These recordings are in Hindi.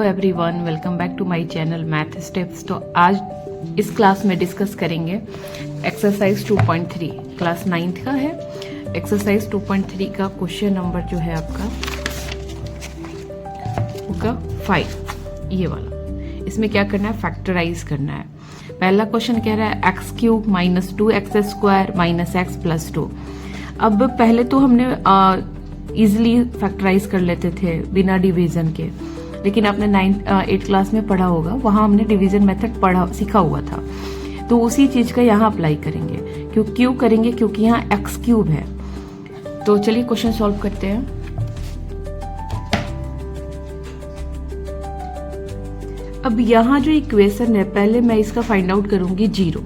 Everyone, welcome back to my channel Math Steps. तो आज इस क्लास में डिस्कस करेंगे एक्सरसाइज 2.3, क्लास 9th का है। एक्सरसाइज 2.3 का क्वेश्चन नंबर जो है आपका होगा 5, ये वाला। इसमें क्या करना है, फैक्टराइज करना है। पहला क्वेश्चन कह रहा है x cube minus 2x² minus x plus 2। अब पहले तो हमने इजिली फैक्टराइज कर लेते थे बिना डिवीजन के, लेकिन आपने 8th क्लास में पढ़ा होगा, वहां हमने डिवीजन मेथड सीखा हुआ था। तो उसी चीज का यहाँ अप्लाई करेंगे। क्यों करेंगे? क्योंकि यहाँ एक्स क्यूब है। तो चलिए क्वेश्चन सॉल्व करते हैं। अब यहाँ जो इक्वेशन है, पहले मैं इसका फाइंड आउट करूंगी 0।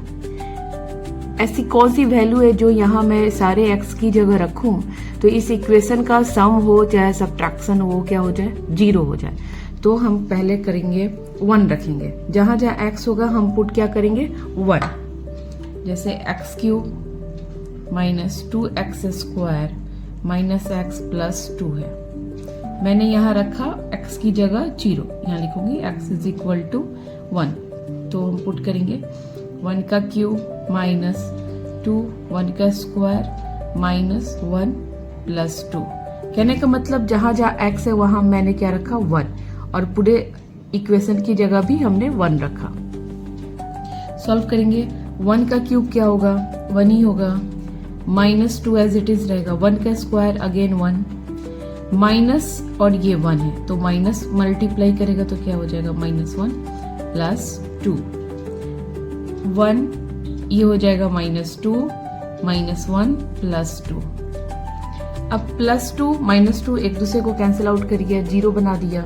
ऐसी कौन सी वैल्यू है जो यहाँ मैं सारे एक्स की जगह रखूं तो इस इक्वेशन का सम हो चाहे सब्ट्रैक्शन हो, क्या हो जाए, 0 हो जाए। तो हम पहले करेंगे 1 रखेंगे। जहां जहां x होगा हम पुट क्या करेंगे, 1। जैसे x cube minus 2x² minus x plus 2 है। मैंने यहाँ रखा x की जगह 0, यहाँ लिखूंगी x इज इक्वल टू 1। तो हम पुट करेंगे 1 का क्यूब माइनस 2, 1 का स्क्वायर माइनस 1 प्लस 2। कहने का मतलब जहां जहां x है वहां मैंने क्या रखा, 1, और पूरे इक्वेशन की जगह भी हमने 1 रखा। सॉल्व करेंगे। 1 का क्यूब क्या होगा, 1 ही होगा। माइनस 2 एज इट इज रहेगा। 1 का स्क्वायर अगेन 1 माइनस, और ये 1 है तो माइनस मल्टीप्लाई करेगा तो क्या हो जाएगा, -1 प्लस 2। 1 ये हो जाएगा -2 -1 प्लस 2। अब प्लस 2 -2 एक दूसरे को कैंसिल आउट करिए, 0 बना दिया।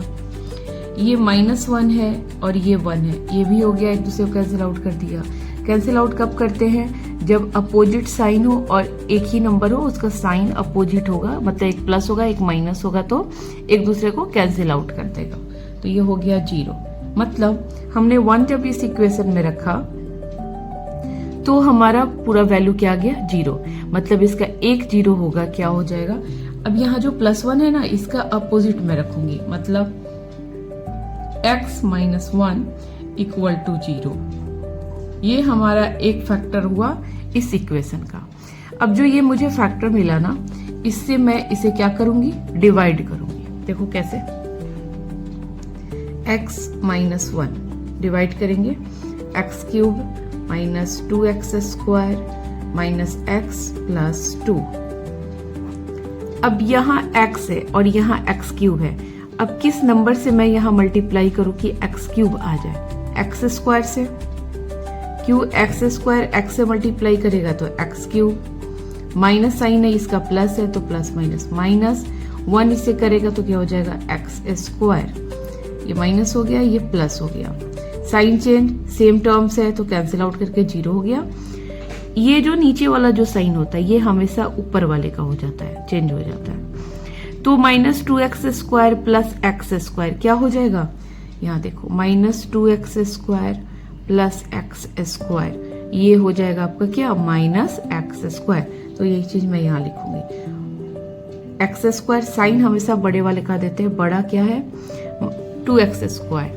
ये -1 है और ये 1 है, ये भी हो गया, एक दूसरे को कैंसिल आउट कर दिया। कैंसिल आउट कब करते हैं, जब अपोजिट साइन हो और एक ही नंबर हो, उसका साइन अपोजिट होगा, मतलब एक प्लस होगा एक माइनस होगा, तो एक दूसरे को कैंसिल आउट कर देगा। तो ये हो गया 0। मतलब हमने 1 जब इस इक्वेशन में रखा तो हमारा पूरा वैल्यू क्या आ गया, 0। मतलब इसका एक 0 होगा, क्या हो जाएगा। अब यहाँ जो +1 है ना, इसका अपोजिट में रखूंगी, मतलब x माइनस 1 इक्वल टू 0। ये हमारा एक फैक्टर हुआ इस इक्वेशन का। अब जो ये मुझे फैक्टर मिला ना, इससे मैं इसे क्या करूंगी, डिवाइड करूंगी। देखो कैसे, x माइनस 1 डिवाइड करेंगे, x cube minus 2x² minus x plus 2। अब यहाँ x है और यहाँ x क्यूब है। अब किस नंबर से मैं यहाँ मल्टीप्लाई करूं कि x क्यूब आ जाए, x² से। क्यों, x² x से मल्टीप्लाई करेगा तो x क्यूब, माइनस साइन है इसका प्लस है तो प्लस माइनस 1 इसे करेगा तो क्या हो जाएगा, x²। ये माइनस हो गया, ये प्लस हो गया। साइन चेंज, सेम टर्म्स है तो कैंसिल आउट करके 0 हो गया। ये जो नीचे वाला जो साइन होता है ये हमेशा ऊपर वाले का हो जाता है, चेंज हो जाता है। तो -2x² प्लस x² क्या हो जाएगा, यहाँ देखो, -2x² प्लस x², ये हो जाएगा आपका क्या, -x²। तो यही चीज मैं यहाँ लिखूंगी। x² साइन हमेशा बड़े वाले का देते हैं, बड़ा क्या है, 2x²,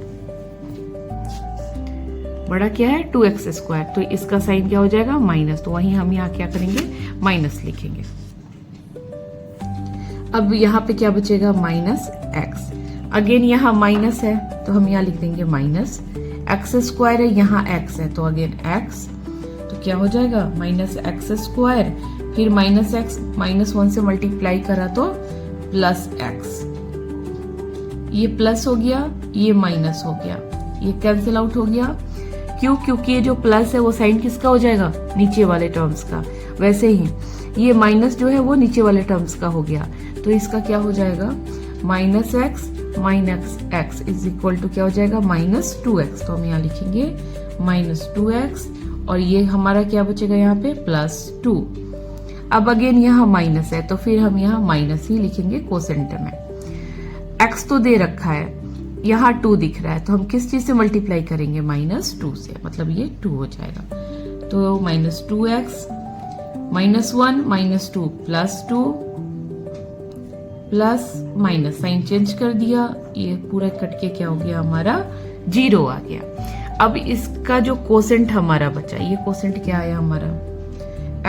बड़ा क्या है, 2x²। तो इसका साइन क्या हो जाएगा, माइनस। तो वहीं हम यहाँ क्या करेंगे, माइनस लिखेंगे। अब यहाँ पे क्या बचेगा, -x। अगेन यहाँ माइनस है तो हम यहाँ लिख देंगे -x² है, यहाँ x है तो अगेन x। तो क्या हो जाएगा, -x², फिर -x, -1 से मल्टीप्लाई करा तो +x। ये प्लस हो गया, ये माइनस हो गया, ये कैंसिल आउट हो गया। क्यों, क्योंकि ये जो प्लस है वो साइन किसका हो जाएगा, नीचे वाले टर्म्स का। वैसे ही ये माइनस जो है वो नीचे वाले टर्म्स का हो गया, तो इसका क्या हो जाएगा, -x minus x is equal to क्या हो जाएगा, -2x। तो हम यहाँ लिखेंगे -2x, और ये हमारा क्या बचेगा यहाँ पे, +2। अब अगेन यहाँ माइनस है तो फिर हम यहाँ माइनस ही लिखेंगे कोसेंट में। x तो दे रखा है, यहाँ 2 दिख रहा है, तो हम किस चीज से मल्टीप्लाई करेंगे, -2 से, मतलब ये 2 हो जाएगा। तो -2x -1 -2 +2 plus minus sign change कर दिया, ये पूरा कट के क्या हो गया हमारा 0 आ गया। अब इसका जो कोसेंट हमारा बचा, ये कोसेंट क्या आया हमारा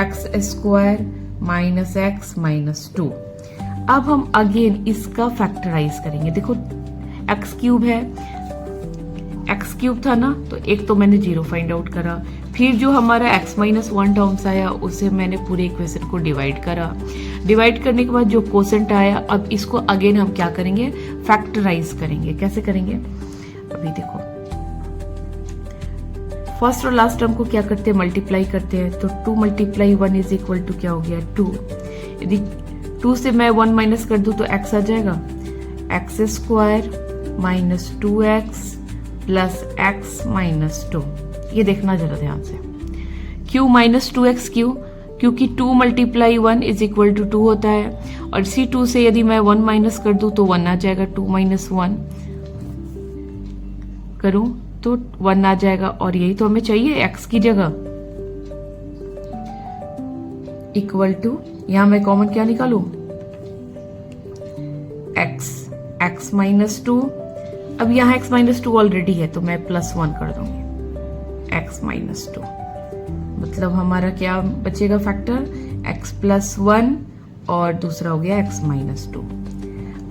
x square minus x minus 2। अब हम अगेन इसका फैक्टराइज करेंगे। देखो एक्स क्यूब है, एक्स क्यूब था ना, तो एक तो मैंने 0 फाइंड आउट करा, फिर जो हमारा x माइनस 1 टर्म्स आया उसे मैंने पूरे इक्वेशन को डिवाइड करा। डिवाइड करने के बाद जो कोसेंट आया, अब इसको अगेन हम क्या करेंगे फैक्टराइज करेंगे। कैसे करेंगे अभी देखो, फर्स्ट और लास्ट टर्म को क्या करते हैं मल्टीप्लाई करते हैं, तो 2 मल्टीप्लाई 1 इज इक्वल टू क्या हो गया 2। यदि 2 से मैं 1 माइनस कर दूं तो x आ जाएगा x square minus 2x plus x minus 2। ये देखना जरा ध्यान से, क्यू माइनस 2x क्यू, क्योंकि 2 मल्टीप्लाई 1 इज इक्वल टू 2 होता है, और इसी 2 से यदि मैं 1 माइनस कर दूं तो 1 आ जाएगा, 2 माइनस 1 करूं तो 1 आ जाएगा, और यही तो हमें चाहिए x की जगह। इक्वल टू, यहां मैं कॉमन क्या निकालूं x माइनस 2। अब यहाँ x माइनस 2 ऑलरेडी है तो मैं प्लस 1 कर दूंगी, x माइनस 2 मतलब हमारा क्या बचेगा फैक्टर x प्लस 1 और दूसरा हो गया x माइनस 2।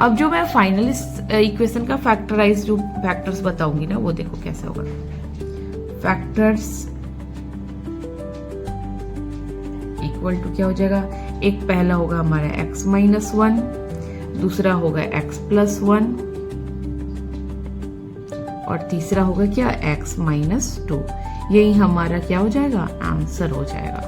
अब जो मैं फाइनल इस इक्वेशन का फैक्टराइज जो फैक्टर्स बताऊंगी ना, वो देखो कैसे होगा। फैक्टर्स इक्वल टू क्या हो जाएगा, एक पहला होगा हमारा x माइनस 1, दूसरा होगा x प्लस 1 और तीसरा होगा क्या x माइनस 2। यही हमारा क्या हो जाएगा आंसर हो जाएगा।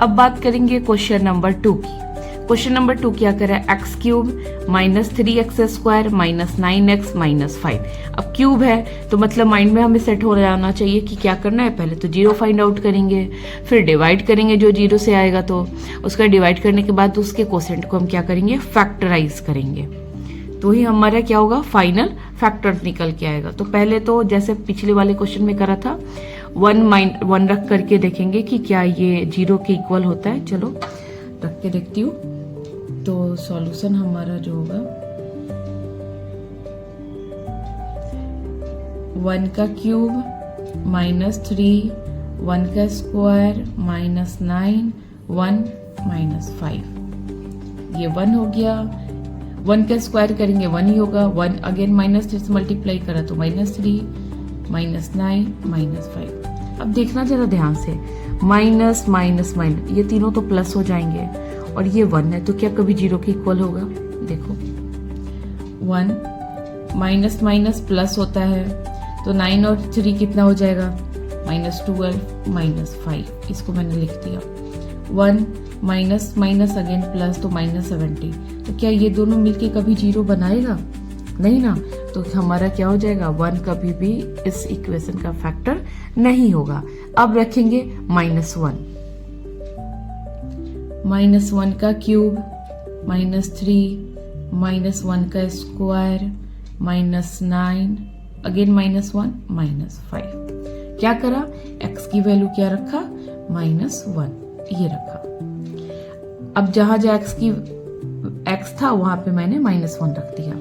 अब बात करेंगे क्वेश्चन नंबर 2 की। क्वेश्चन नंबर 2 क्या कर रहा है, x cube minus 3x square minus 9x minus 5। अब क्यूब है तो मतलब माइंड में हमें सेट हो जाना चाहिए कि क्या करना है, पहले तो 0 फाइंड आउट करेंगे, फिर डिवाइड करेंगे जो 0 से आएगा, तो उसका डिवाइड करने के बाद उसके कोसेंट को हम क्या करेंगे फैक्टराइज करेंगे, तो ही हमारा क्या होगा फाइनल फैक्टर निकल के आएगा। तो पहले तो जैसे पिछले वाले क्वेश्चन में करा था 1 रख करके देखेंगे कि क्या ये 0 के इक्वल होता है। चलो रख के देखती हूँ, तो सॉल्यूशन हमारा जो होगा 1 का क्यूब माइनस 3, 1 का स्क्वायर माइनस 9, 1 माइनस 5, ये 1 हो गया। 1 का स्क्वायर करेंगे 1 ही होगा, 1 अगेन माइनस 3 से मल्टीप्लाई करा तो माइनस 3, माइनस 9, माइनस 5। अब देखना जरा ध्यान से, माइनस माइनस माइनस ये तीनों तो प्लस हो जाएंगे, और ये 1 है तो क्या कभी 0 के इक्वल होगा। देखो 1 माइनस माइनस प्लस होता है, तो 9 और 3 कितना हो जाएगा माइनस 12 माइनस 5, इसको मैंने लिख दिया। 1 माइनस माइनस अगेन प्लस तो माइनस 70, तो क्या ये दोनों मिलके कभी 0 बनाएगा नहीं ना, तो हमारा क्या हो जाएगा 1 कभी भी इस इक्वेशन का फैक्टर नहीं होगा। अब रखेंगे -1, -1 का क्यूब माइनस 3, -1 का स्क्वायर माइनस 9, अगेन -1 माइनस 5। क्या करा, x की वैल्यू क्या रखा -1, ये रखा। अब जहां जहां x था वहां पे मैंने -1 रख दिया।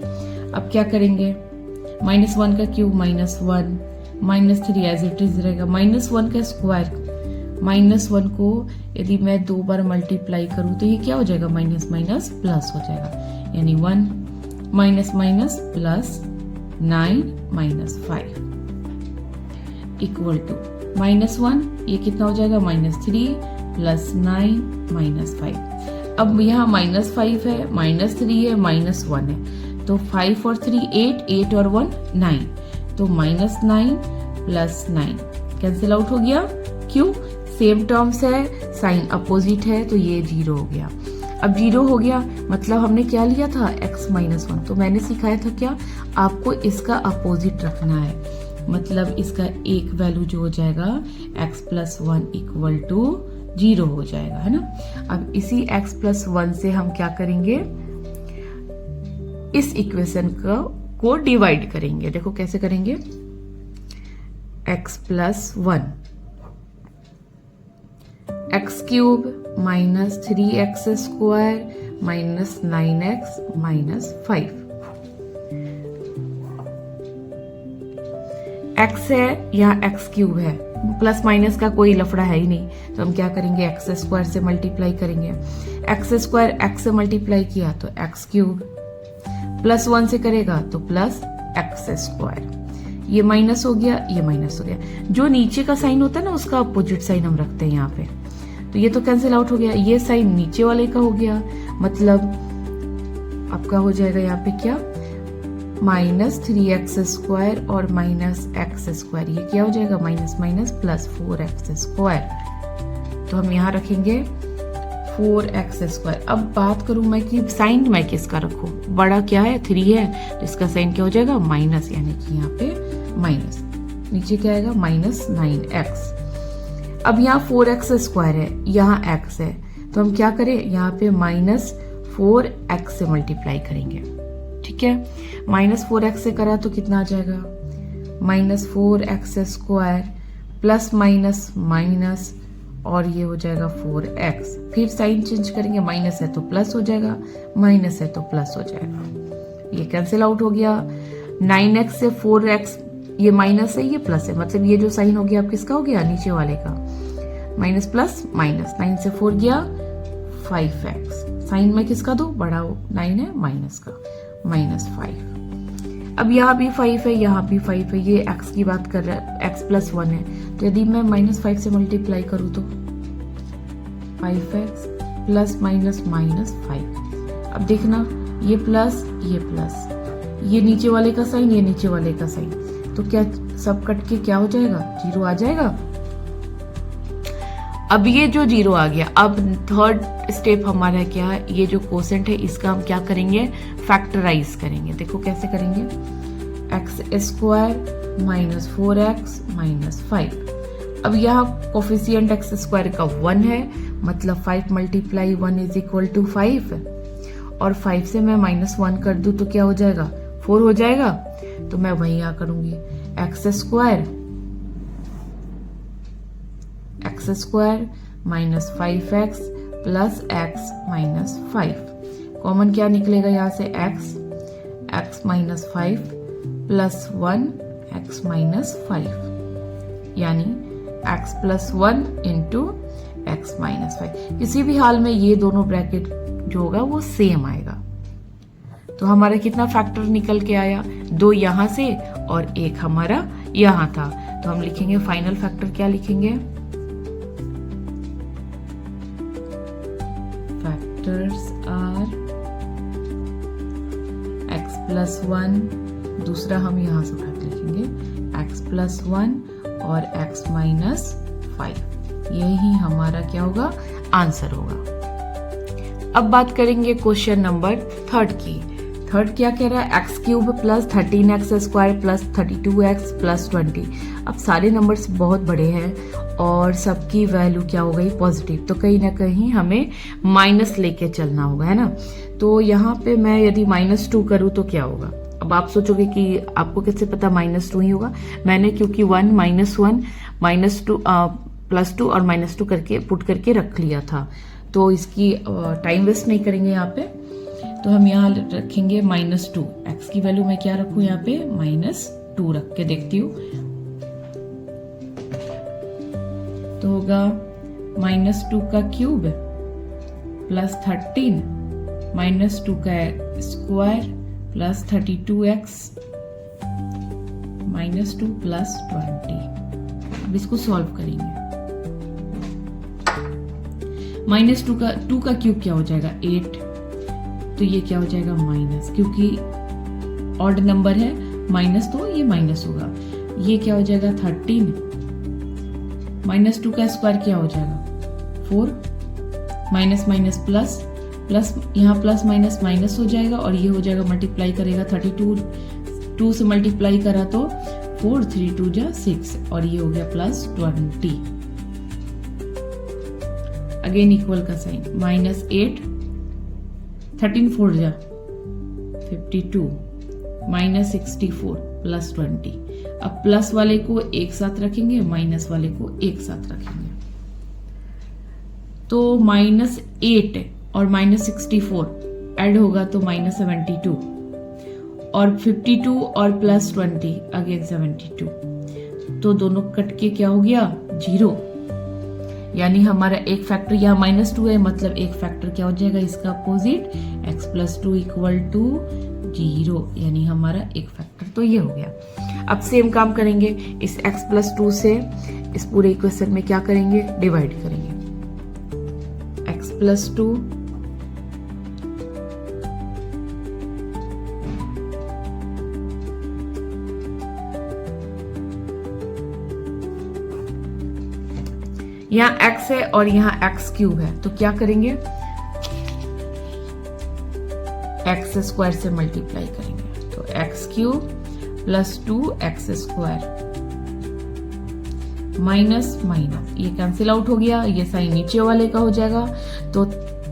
अब क्या करेंगे, -1 का क्यूब -1, -3 एज इट इज रहेगा, -1 का स्क्वायर, -1 को यदि मैं 2 बार मल्टीप्लाई करूं तो ये क्या हो जाएगा माइनस माइनस प्लस हो जाएगा, यानी 1 minus minus plus 9 minus 5 equal to -1, ये कितना हो जाएगा -3 प्लस 9 माइनस 5। अब यहाँ -5 है, -3 है, -1 है, तो 5 और 3 8, 8 और 1 9, तो -9 प्लस 9 कैंसिल आउट हो गया। क्यों, सेम टर्म्स है, साइन अपोजिट है, तो ये 0 हो गया। अब 0 हो गया मतलब हमने क्या लिया था x -1, तो मैंने सिखाया था क्या, आपको इसका अपोजिट रखना है, मतलब इसका एक वैल्यू जो हो जाएगा x प्लस 1 इक्वल टू 0 हो जाएगा, है ना। अब इसी x प्लस 1 से हम क्या करेंगे, इस इक्वेशन को डिवाइड करेंगे। देखो कैसे करेंगे, x plus 1, x cube minus 3x square minus 9x minus 5। x है यहाँ x क्यूब है, प्लस माइनस का कोई लफड़ा है ही नहीं, तो हम क्या करेंगे x स्क्वायर से मल्टीप्लाई करेंगे। x स्क्वायर x से मल्टीप्लाई किया तो x क्यूब, प्लस 1 से करेगा तो प्लस x स्क्वायर। ये माइनस हो गया, ये माइनस हो गया। जो नीचे का साइन होता है ना उसका अपोजिट साइन हम रखते हैं यहाँ पे, तो ये तो कैंसिल आउट हो गया। ये साइन नीचे वाले का हो गया, मतलब आपका हो जाएगा यहाँ पे क्या, माइनस 3x स्क्वायर और माइनस x स्क्वायर। ये क्या हो जाएगा, minus minus plus 4x square. तो हम यहाँ रखेंगे 4x स्क्वायर। अब बात करूं मैं कि साइन मैं किसका रखूं, बड़ा क्या है 3 है, तो इसका साइन क्या हो जाएगा माइनस, यानी कि यहाँ पे माइनस, नीचे क्या आएगा माइनस 9x। अब यहाँ 4x स्क्वायर है, यहाँ x है, तो हम क्या करें, यहाँ पे माइनस 4x से मल्टीप्लाई करेंगे। ठीक है, माइनस 4x से करा तो कितना आ जाएगा, minus 4x square plus minus minus, और ये हो जाएगा 4x। फिर साइन चेंज करेंगे, माइनस है तो प्लस हो जाएगा, माइनस है तो प्लस हो जाएगा। ये कैंसिल आउट हो गया। 9x से 4x, ये माइनस है ये प्लस है, मतलब ये जो साइन हो गया आप किसका हो गया, नीचे वाले का, माइनस प्लस माइनस। 9 से 4 गया 5x। साइन में किसका दो, बड़ा 9 है माइनस का, माइनस 5। अब यहाँ भी 5 है, यहाँ भी 5 है, ये x की बात कर रहा है, x प्लस 1 है, तो यदि मैं माइनस 5 से मल्टीप्लाई करूँ तो 5x प्लस माइनस माइनस 5। अब देखना ये प्लस, ये नीचे वाले का साइन, ये नीचे वाले का साइन, तो क्या सब कट के क्या हो जाएगा, 0 आ जाएगा। अब ये जो 0 आ गया, अब थर्ड स्टेप हमारा क्या है, ये जो कोसेंट है इसका हम क्या करेंगे, फैक्टराइज करेंगे। देखो कैसे करेंगे, x square minus 4x minus 5। अब यहाँ कोफिशिएंट x स्क्वायर का 1 है, मतलब 5 मल्टीप्लाई 1 इज इक्वल टू 5, और 5 से मैं माइनस 1 कर दूं तो क्या हो जाएगा, 4 हो जाएगा। तो मैं वही यहाँ करूंगी, x square minus 5x plus x minus 5। Common क्या निकलेगा यहाँ से, x minus 5 plus 1 x minus 5, यानी x plus 1 into x minus 5। किसी भी हाल में ये दोनों ब्रैकेट जो होगा वो सेम आएगा। तो हमारा कितना फैक्टर निकल के आया, 2 यहाँ से और 1 हमारा यहाँ था। तो हम लिखेंगे फाइनल फैक्टर, क्या लिखेंगे, फैक्टर्स आर x प्लस 1, दूसरा हम यहाँ से उठा के लिखेंगे x प्लस 1 और x माइनस 5। यही हमारा क्या होगा, आंसर होगा। अब बात करेंगे क्वेश्चन नंबर 3 की। थर्ड क्या कह रहा है, x cube plus 13x square plus 32x plus 20। अब सारे नंबर्स बहुत बड़े हैं और सबकी वैल्यू क्या हो गई, पॉजिटिव, तो कहीं ना कहीं हमें माइनस लेके चलना होगा, है ना। तो यहाँ पे मैं यदि -2 करूँ तो क्या होगा। अब आप सोचोगे कि आपको कैसे पता -2 ही होगा। मैंने क्योंकि 1 -2 +2 और -2 करके पुट करके रख लिया था, तो इसकी टाइम वेस्ट नहीं करेंगे यहाँ पे। तो हम यहाँ रखेंगे -2। x की वैल्यू मैं क्या रखूँ यहाँ पे, -2 रख के देखती हूँ। तो होगा -2 का क्यूब प्लस 13 -2 का स्क्वायर प्लस 32x -2 प्लस 20। अब इसको सॉल्व करेंगे। -2 का क्यूब क्या हो जाएगा, 8, तो ये क्या हो जाएगा माइनस, क्योंकि ऑड नंबर है माइनस, तो ये माइनस होगा। ये क्या हो जाएगा 13, -2 का स्क्वायर क्या हो जाएगा 4, माइनस माइनस प्लस प्लस, यहाँ प्लस माइनस माइनस हो जाएगा और ये हो जाएगा मल्टीप्लाई करेगा 32, 2 से मल्टीप्लाई करा तो 4, 3 2 जा 6 और ये हो गया प्लस 20। अगेन इक्वल का साइन, -8, 13 4 जा 52 -64 प्लस 20। अब प्लस वाले को एक साथ रखेंगे, माइनस वाले को एक साथ रखेंगे। तो -8 और -64 ऐड होगा तो -72, और 52 और +20 अगेन 72, तो दोनों कट के क्या हो गया 0। यानी हमारा एक फैक्टर यहाँ -2 है, मतलब एक फैक्टर क्या हो जाएगा इसका अपोजिट, x + 2 = 0, यानी हमारा एक फैक्टर तो ये हो गया। अब सेम काम करेंगे, इस x + 2 से इस पूरे इक्वेशन में क्या करेंगे, डिवाइड करेंगे। x + 2 यहाँ x है और यहाँ x³ है, तो क्या करेंगे, x² से मल्टीप्लाई करेंगे, तो x³ + 2x² माइनस माइनस ये कैंसिल आउट हो गया, ये साइन नीचे वाले का हो जाएगा, तो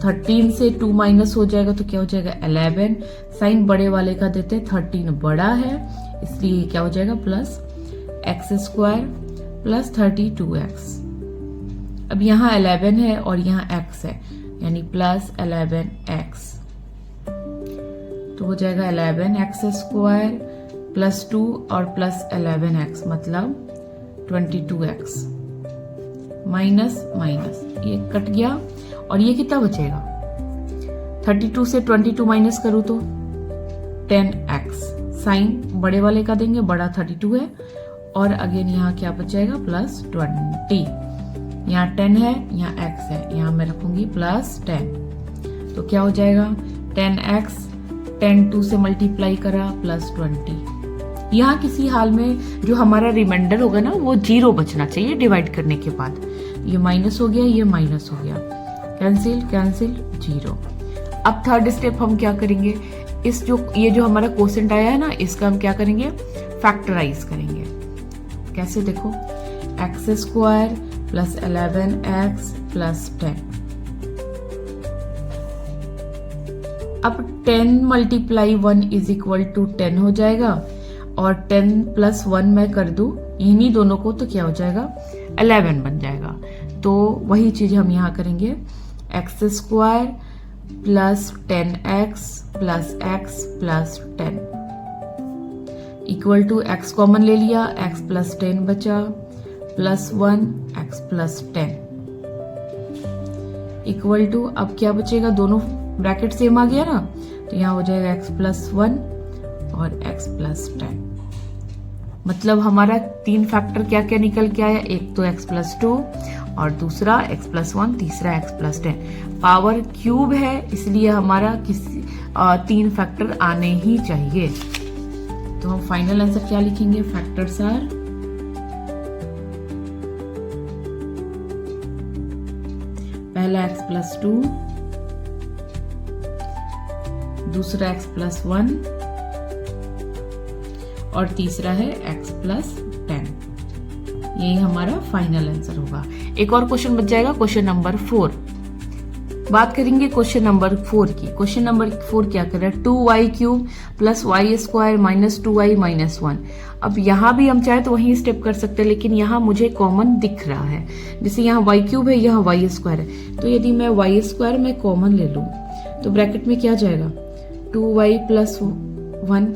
13 से 2 माइनस हो जाएगा तो क्या हो जाएगा 11। साइन बड़े वाले का देते 13 बड़ा है, इसलिए क्या हो जाएगा +x² + 32x। अब यहाँ 11 है और यहाँ x है, यानी +11x, तो हो जाएगा 11x² + 2 और +11x मतलब 22x, माइनस माइनस ये कट गया, और ये कितना बचेगा, 32 से 22 माइनस करूँ तो 10x। साइन बड़े वाले का देंगे, बड़ा 32 है, और अगेन यहाँ क्या बचेगा +20, यहाँ 10 है, यहाँ x है, यहाँ मैं रखूंगी +10, तो क्या हो जाएगा 10x, 10 2 से मल्टीप्लाई करा +20। यहाँ किसी हाल में जो हमारा रिमाइंडर होगा ना वो 0 बचना चाहिए डिवाइड करने के बाद। ये माइनस हो गया, ये माइनस हो गया, कैंसिल कैंसिल 0। अब थर्ड स्टेप हम क्या करेंगे, ये जो हमारा क्वोशिएंट आया है ना, इसका हम क्या करेंगे, फैक्टराइज करेंगे। कैसे देखो, x² + 11x + 10। अब 10 × 1 = 10 हो जाएगा, और 10 + 1 मैं कर दूं इन्हीं दोनों को तो क्या हो जाएगा 11 बन जाएगा। तो वही चीज हम यहाँ करेंगे, x² + 10x + x + 10 = x common ले लिया, x + 10 बचा, +1 x + 10 = अब क्या बचेगा, दोनों ब्रैकेट सेम आ गया ना, तो यहाँ हो जाएगा x + 1 और x + 10। मतलब हमारा 3 फैक्टर क्या क्या निकल के आया, एक तो x + 2 और दूसरा x + 1, तीसरा x + 10। पावर क्यूब है, इसलिए हमारा 3 फैक्टर आने ही चाहिए। तो हम फाइनल आंसर क्या लिखेंगे, फैक्टर्स आर पहला x + 2, दूसरा x + 1 और तीसरा है x + 10। यही हमारा फाइनल आंसर होगा। एक और क्वेश्चन बच जाएगा, क्वेश्चन नंबर 4। बात करेंगे क्वेश्चन नंबर 4 की। क्वेश्चन नंबर 4 क्या कर रहा है, 2y³ + y² - 2y - 1। अब यहाँ भी हम चाहे तो वही स्टेप कर सकते हैं, लेकिन यहाँ मुझे कॉमन दिख रहा है, जैसे यहाँ y³ है, यहाँ y² है, तो यदि मैं y² में कॉमन ले लूं तो ब्रैकेट में क्या जाएगा 2y + 1,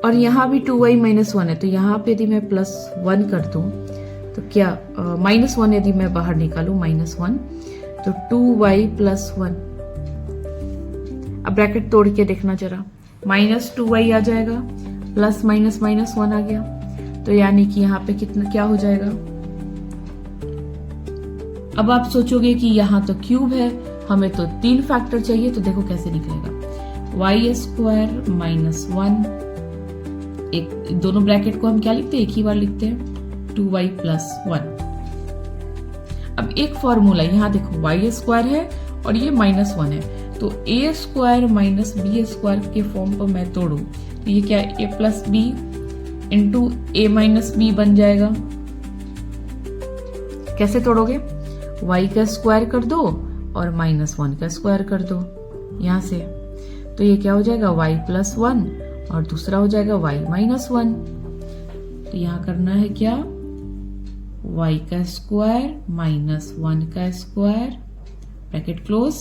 और यहाँ भी 2y - 1 है, तो यहाँ पे यदि मैं +1 कर दूं तो क्या -1 यदि मैं बाहर निकालूं -1, तो 2y + 1। अब ब्रैकेट तोड़ के देखना जरा, -2y आ जाएगा, प्लस माइनस -1 आ गया, तो यानी कि यहाँ पे कितना क्या हो जाएगा। अब आप सोचोगे कि यहाँ तो क्यूब है, हमें तो 3 फैक्टर चाहिए, तो देखो कैसे निकलेगा, y² - 1, एक दोनों ब्रैकेट को हम क्या लिखते हैं, एक ही बार लिखते हैं, 2y + 1। अब एक फॉर्मूला यहाँ देखो, y² है और ये -1 है, तो a² - b² के फॉर्म पर मैं तोड़ू तो ये क्या है, a + b × a - b बन जाएगा। कैसे तोड़ोगे, y का स्क्वायर कर दो और -1 का स्क्वायर कर दो यहां से, तो ये क्या हो जाएगा y + 1 और दूसरा हो जाएगा y - 1। तो यहाँ करना है क्या, y का स्क्वायर - 1 का square bracket close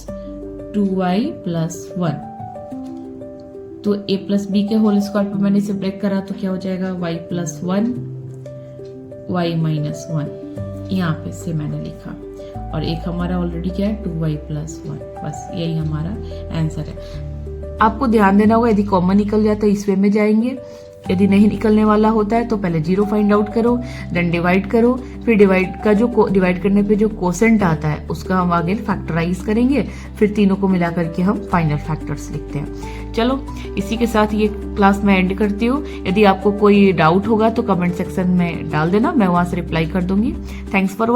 2y plus 1। तो a प्लस बी के होल स्क्वायर पर मैंने इसे ब्रेक करा तो क्या हो जाएगा y प्लस 1 y माइनस 1, यहाँ पे से मैंने लिखा। और एक हमारा ऑलरेडी क्या है 2y प्लस 1, बस यही हमारा आंसर है। आपको ध्यान देना होगा, यदि कॉमन निकल जाए तो इस वे में जाएंगे, यदि नहीं निकलने वाला होता है तो पहले जीरो फाइंड आउट करो, देन डिवाइड करो, फिर डिवाइड करने पे जो कोसेंट आता है उसका हम आगे फैक्टराइज करेंगे, फिर तीनों को मिला करके हम फाइनल फैक्टर्स लिखते हैं। चलो इसी के साथ ये क्लास मैं एंड करती हूँ। यदि आपको कोई डाउट होगा तो कमेंट सेक्शन में डाल देना, मैं वहां से रिप्लाई कर दूंगी। Thanks for